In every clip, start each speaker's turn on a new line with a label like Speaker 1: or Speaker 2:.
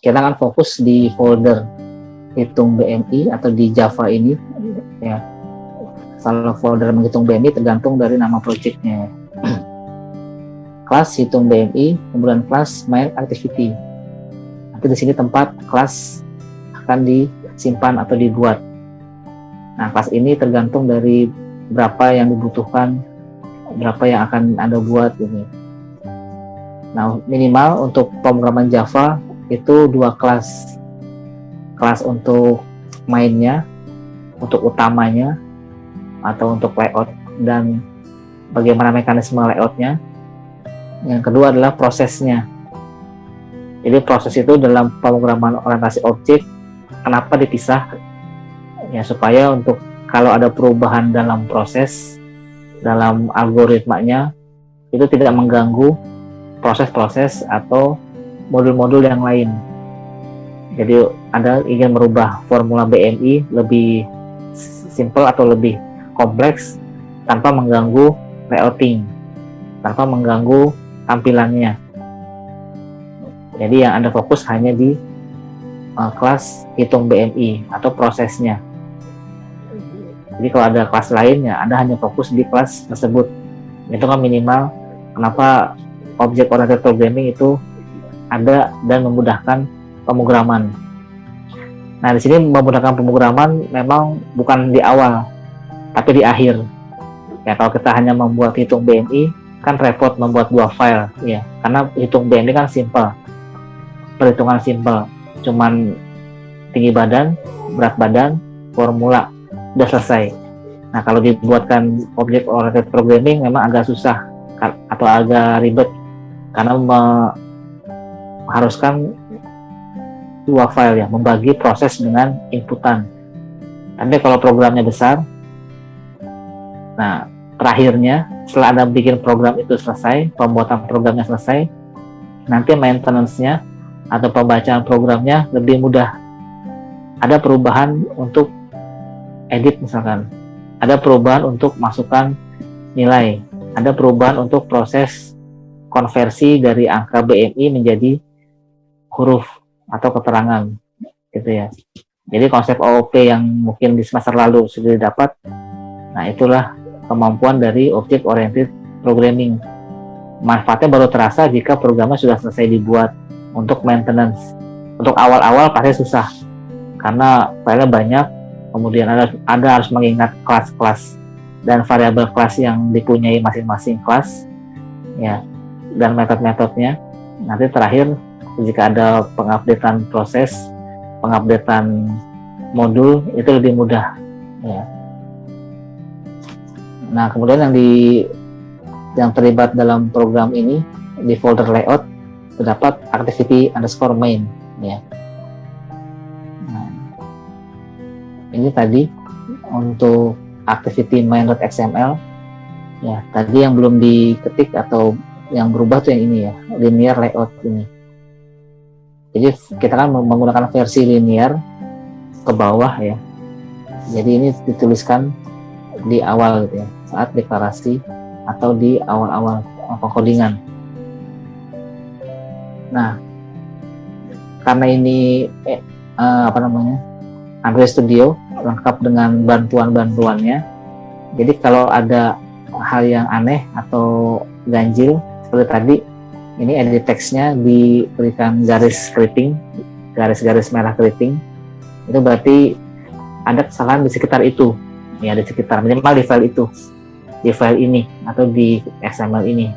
Speaker 1: kita akan fokus di folder hitung BMI atau di Java ini ya. Kalau folder menghitung BMI tergantung dari nama projectnya. Kelas hitung BMI, kemudian kelas main activity. Nanti di sini tempat kelas akan disimpan atau dibuat. Nah, kelas ini tergantung dari berapa yang dibutuhkan, berapa yang akan Anda buat ini. Nah, minimal untuk pemrograman Java itu 2 kelas. Kelas untuk mainnya, untuk utamanya, atau untuk layout dan bagaimana mekanisme layoutnya. Yang kedua adalah prosesnya. Jadi proses itu dalam pemrograman orientasi objek, kenapa dipisah? Ya, supaya untuk kalau ada perubahan dalam proses, dalam algoritmanya, itu tidak mengganggu proses-proses atau modul-modul yang lain. Jadi Anda ingin merubah formula BMI lebih simple atau lebih kompleks tanpa mengganggu layouting, tanpa mengganggu tampilannya. Jadi yang Anda fokus hanya di kelas hitung BMI atau prosesnya. Jadi kalau ada kelas lain ya Anda hanya fokus di kelas tersebut. Itu kan minimal kenapa object oriented programming itu ada dan memudahkan pemrograman. Nah, di sini memudahkan pemrograman memang bukan di awal, tapi di akhir. Ya, kalau kita hanya membuat hitung BMI, kan repot membuat 2 file, ya. Karena hitung BMI kan simple, perhitungan simple, cuman tinggi badan, berat badan, formula, udah selesai. Nah, kalau dibuatkan object oriented programming memang agak susah atau agak ribet karena mengharuskan 2 file ya, membagi proses dengan inputan. Tapi kalau programnya besar, nah terakhirnya setelah Anda bikin program itu selesai, pembuatan programnya selesai, nanti maintenance-nya atau pembacaan programnya lebih mudah. Ada perubahan untuk edit misalkan, ada perubahan untuk masukkan nilai, ada perubahan untuk proses konversi dari angka BMI menjadi huruf atau keterangan gitu ya. Jadi konsep OOP yang mungkin di semester lalu sudah didapat, nah itulah kemampuan dari object oriented programming. Manfaatnya baru terasa jika programnya sudah selesai dibuat. Untuk maintenance, untuk awal-awal pasti susah karena filenya banyak, kemudian Anda harus mengingat kelas-kelas dan variabel kelas yang dipunyai masing-masing kelas ya, dan metode-metodenya. Nanti terakhir jika ada pengupdatean proses, pengupdatean modul, itu lebih mudah ya. Nah, kemudian yang terlibat dalam program ini di folder layout terdapat activity underscore main ya. Nah, ini tadi untuk activity main.xml ya. Tadi yang belum diketik atau yang berubah tuh yang ini ya, linear layout ini. Jadi kita kan menggunakan versi linear ke bawah ya. Jadi ini dituliskan di awal gitu ya, saat deklarasi atau di awal-awal pengkodingan. Nah, karena ini Android Studio lengkap dengan bantuan-bantuannya, jadi kalau ada hal yang aneh atau ganjil seperti tadi, ini edit text-nya diberikan garis keriting, garis-garis merah keriting, itu berarti ada kesalahan di sekitar itu ya, di sekitar minimal di file itu, di file ini atau di XML ini.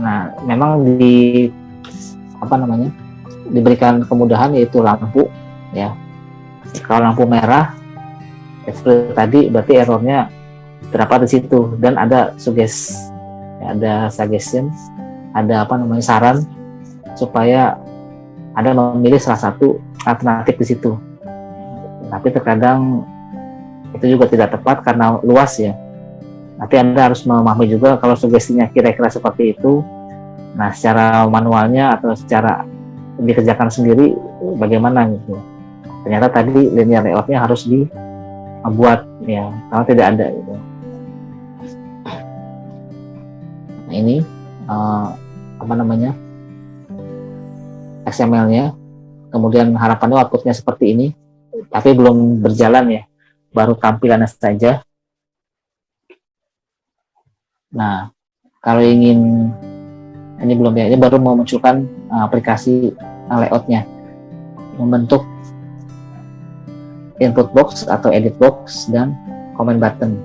Speaker 1: Nah, memang diberikan kemudahan yaitu lampu ya. Kalau lampu merah seperti tadi berarti errornya terdapat di situ, dan ada ada suggestion, ada saran supaya Anda memilih salah satu alternatif di situ. Tapi terkadang itu juga tidak tepat karena luas ya. Nanti Anda harus memahami juga kalau sugestinya kira-kira seperti itu. Nah, secara manualnya atau secara dikerjakan sendiri bagaimana gitu. Ternyata tadi linear layout-nya harus dibuat ya, karena tidak ada gitu. Nah, ini XML-nya kemudian harapannya outputnya seperti ini, tapi belum berjalan ya, baru tampilannya saja. Nah, kalau ingin ini belum ya, ini baru memunculkan aplikasi layoutnya, membentuk input box atau edit box dan comment button.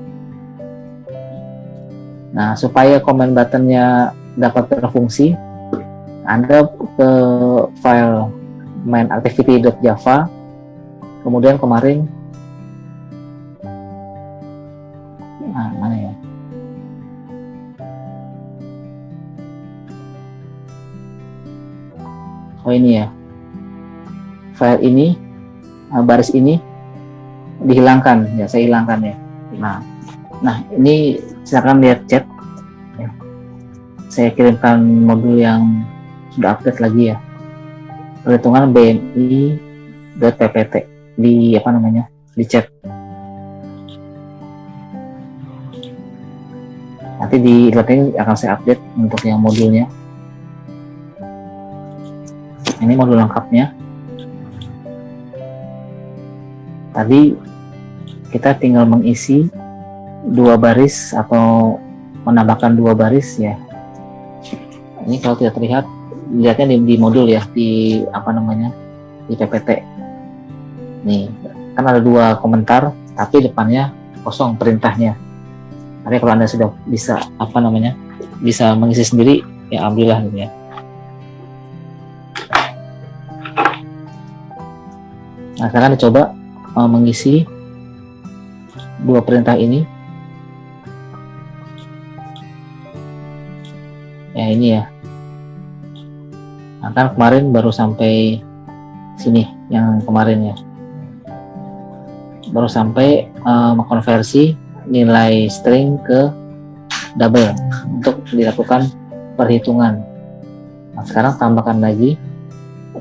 Speaker 1: Nah, supaya comment buttonnya dapat berfungsi, Anda ke file main activity.java, kemudian kemarin mana ya? Oh ini ya, file ini, baris ini dihilangkan ya, saya hilangkan ya. Nah ini silakan lihat chat ya. Saya kirimkan modul yang sudah update lagi ya, perhitungan bmi.ppt di di chat. Nanti di ini akan saya update untuk yang modulnya. Ini modul lengkapnya. Tadi kita tinggal mengisi 2 baris atau menambahkan 2 baris ya. Ini kalau tidak terlihat, lihatnya di modul ya, di di PPT. Nih, kan ada 2 komentar, tapi depannya kosong perintahnya. Tapi kalau Anda sudah bisa bisa mengisi sendiri, ya alhamdulillah gitu ya. Nah, sekarang dicoba mengisi 2 perintah ini. Ya ini ya. Nah, kan kemarin baru sampai sini yang kemarin ya. Baru sampai mengkonversi nilai string ke double untuk dilakukan perhitungan. Nah, sekarang tambahkan lagi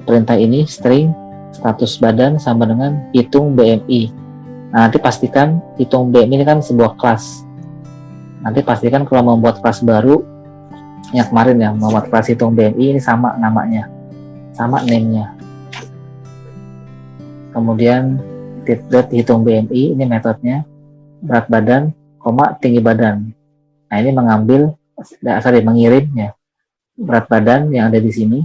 Speaker 1: perintah ini, string status badan sama dengan hitung BMI. Nah, nanti pastikan hitung BMI ini kan sebuah kelas. Nanti pastikan kalau membuat kelas baru yang kemarin ya, membuat kelas hitung BMI ini sama namanya, sama name-nya. Kemudian hitung BMI ini metodenya berat badan, tinggi badan. Nah, ini mengirim ya berat badan yang ada di sini,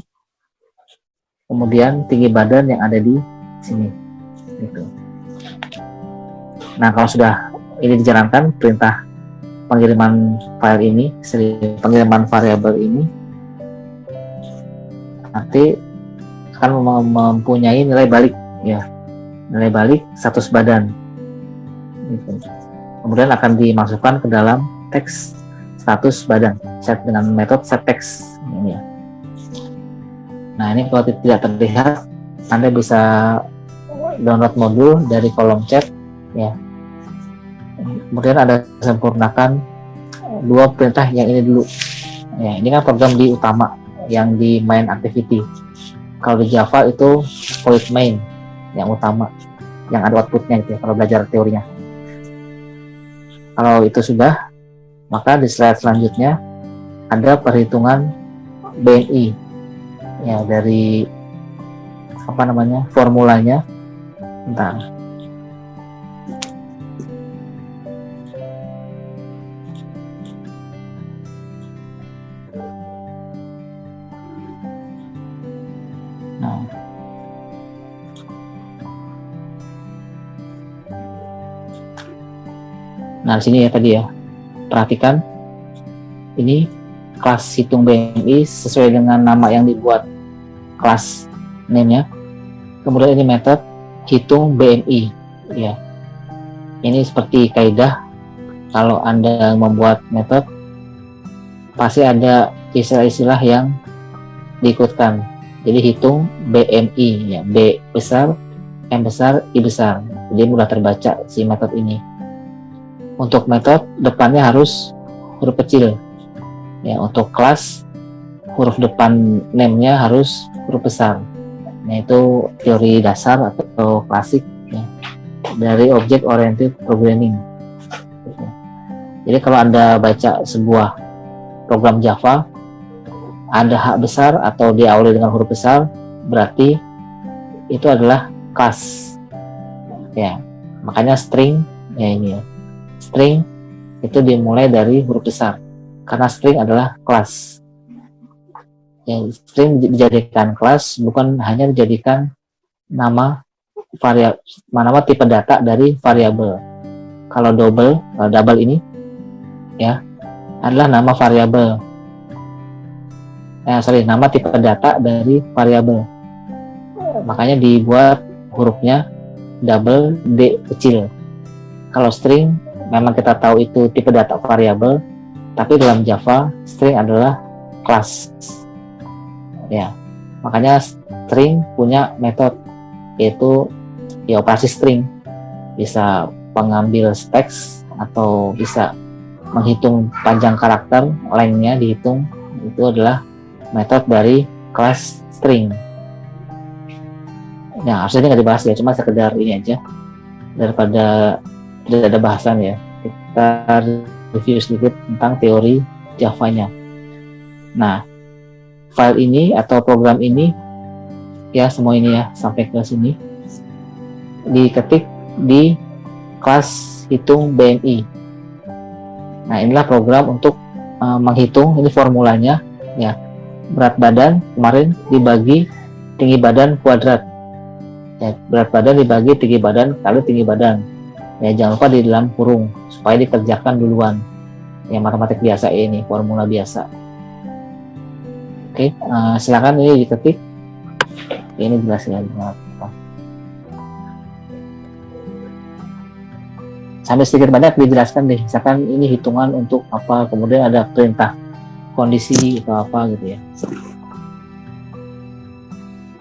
Speaker 1: kemudian tinggi badan yang ada di sini gitu. Nah, kalau sudah ini dijalankan perintah pengiriman file ini, pengiriman variabel ini, nanti akan mempunyai nilai balik ya, nilai balik status badan gitu. Kemudian akan dimasukkan ke dalam teks status badan set dengan metode setText ini ya. Nah, ini kalau tidak terlihat, Anda bisa download modul dari kolom chat ya. Kemudian Anda sempurnakan 2 perintah yang ini dulu ya. Ini kan program di utama yang di main activity. Kalau di Java itu void main yang utama, yang ada outputnya gitu ya, kalau belajar teorinya. Kalau itu sudah, maka di slide selanjutnya ada perhitungan BMI ya, dari formulanya. Bentar. Nah, di sini ya tadi ya. Perhatikan ini kelas hitung BMI sesuai dengan nama yang dibuat kelas name-nya. Kemudian ini metode hitung BMI ya. Ini seperti kaidah kalau Anda membuat metode pasti ada istilah-istilah yang diikutkan. Jadi hitung BMI ya, B besar, M besar, I besar. Jadi mudah terbaca si metode ini. Untuk metode depannya harus huruf kecil ya, untuk kelas huruf depan name-nya harus huruf besar. Nah, itu teori dasar atau klasik ya, dari object oriented programming. Jadi kalau Anda baca sebuah program Java ada H besar atau diawali dengan huruf besar, berarti itu adalah kelas. Ya, makanya string ya ini ya. String itu dimulai dari huruf besar karena string adalah kelas. Ya, string dijadikan kelas bukan hanya dijadikan nama variabel, nama tipe data dari variabel. Kalau double ini ya adalah nama variabel. Nama tipe data dari variabel. Makanya dibuat hurufnya double D kecil. Kalau string memang kita tahu itu tipe data variabel, tapi dalam Java string adalah kelas. Ya, makanya string punya metode yaitu ya operasi string, bisa mengambil teks atau bisa menghitung panjang karakter, length-nya dihitung, itu adalah metode dari kelas string. Ya harusnya nggak dibahas ya, cuma sekedar ini aja daripada tidak ada bahasan ya, kita review sedikit tentang teori Java-nya. Nah, file ini atau program ini ya, semua ini ya sampai ke sini diketik di kelas hitung BMI. Nah, inilah program untuk menghitung, ini formulanya ya, berat badan kemarin dibagi tinggi badan kuadrat ya, berat badan dibagi tinggi badan kali tinggi badan ya, jangan lupa di dalam kurung supaya dikerjakan duluan ya, matematik biasa ini, formula biasa. Oke, silakan ini diketik, ini jelasnya sampai sedikit banyak dijelaskan deh, misalkan ini hitungan untuk apa, kemudian ada perintah kondisi atau apa gitu ya.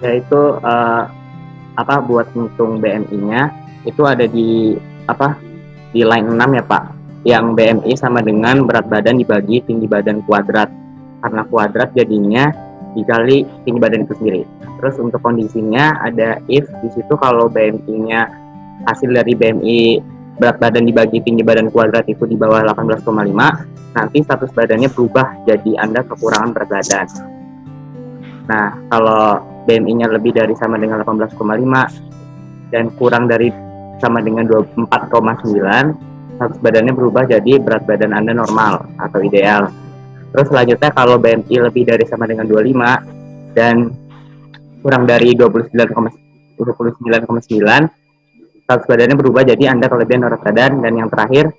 Speaker 2: Ya itu buat ngitung BMI-nya itu ada di line 6 ya Pak, yang BMI sama dengan berat badan dibagi tinggi badan kuadrat, karena kuadrat jadinya dikali tinggi badan itu sendiri. Terus untuk kondisinya ada if, di situ kalau BMI-nya hasil dari BMI berat badan dibagi tinggi badan kuadrat itu di bawah 18,5, nanti status badannya berubah jadi Anda kekurangan berat badan. Nah, kalau BMI-nya lebih dari sama dengan 18,5 dan kurang dari sama dengan 24,9, status badannya berubah jadi berat badan Anda normal atau ideal. Terus selanjutnya kalau BMI lebih dari sama dengan 25 dan kurang dari 29,9, status badannya berubah jadi Anda kelebihan berat badan. Dan yang terakhir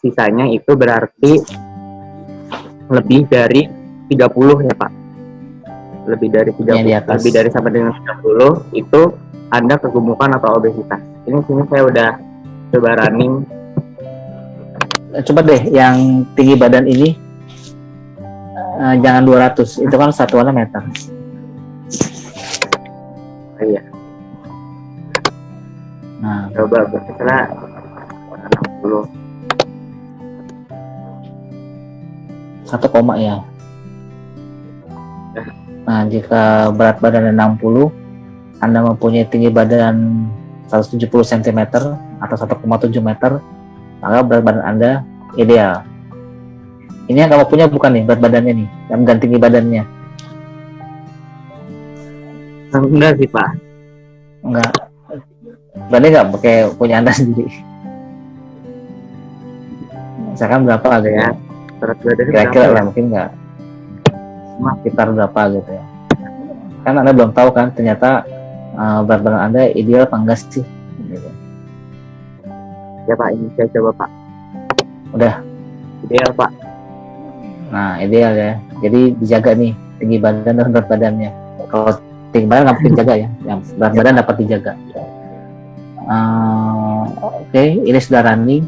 Speaker 2: sisanya itu berarti lebih dari 30 ya Pak. Lebih dari 30, lebih dari sama dengan 30 itu Anda kegemukan atau obesitas. Ini sini saya udah coba running.
Speaker 1: Coba deh yang tinggi badan ini jangan 200, itu kan satuannya meter.
Speaker 2: Iya.
Speaker 1: Nah,
Speaker 2: coba misalnya 60.
Speaker 1: 1 koma ya. Nah, jika berat badan 60, Anda mempunyai tinggi badan 170 cm atau 1,7 meter, maka berat badan Anda ideal. Ini yang kamu punya bukan nih berat badannya nih, dan tinggi badannya?
Speaker 2: Enggak sih Pak.
Speaker 1: Enggak. Berarti nggak pakai punya Anda sendiri. Misalkan berapa gitu ya?
Speaker 2: Berat badannya
Speaker 1: kira-kira lah, mungkin nggak sekitar berapa gitu ya. Kan Anda belum tahu kan ternyata berat badan Anda ideal apa enggak sih gitu.
Speaker 2: Ya Pak, ini saya coba Pak.
Speaker 1: Udah
Speaker 2: ideal Pak.
Speaker 1: Nah, ideal ya, jadi dijaga nih tinggi badan dan berat badannya. Kalau tinggi badan nggak mungkin dijaga ya, yang berat badan dapat dijaga. Oke, ini sudah running.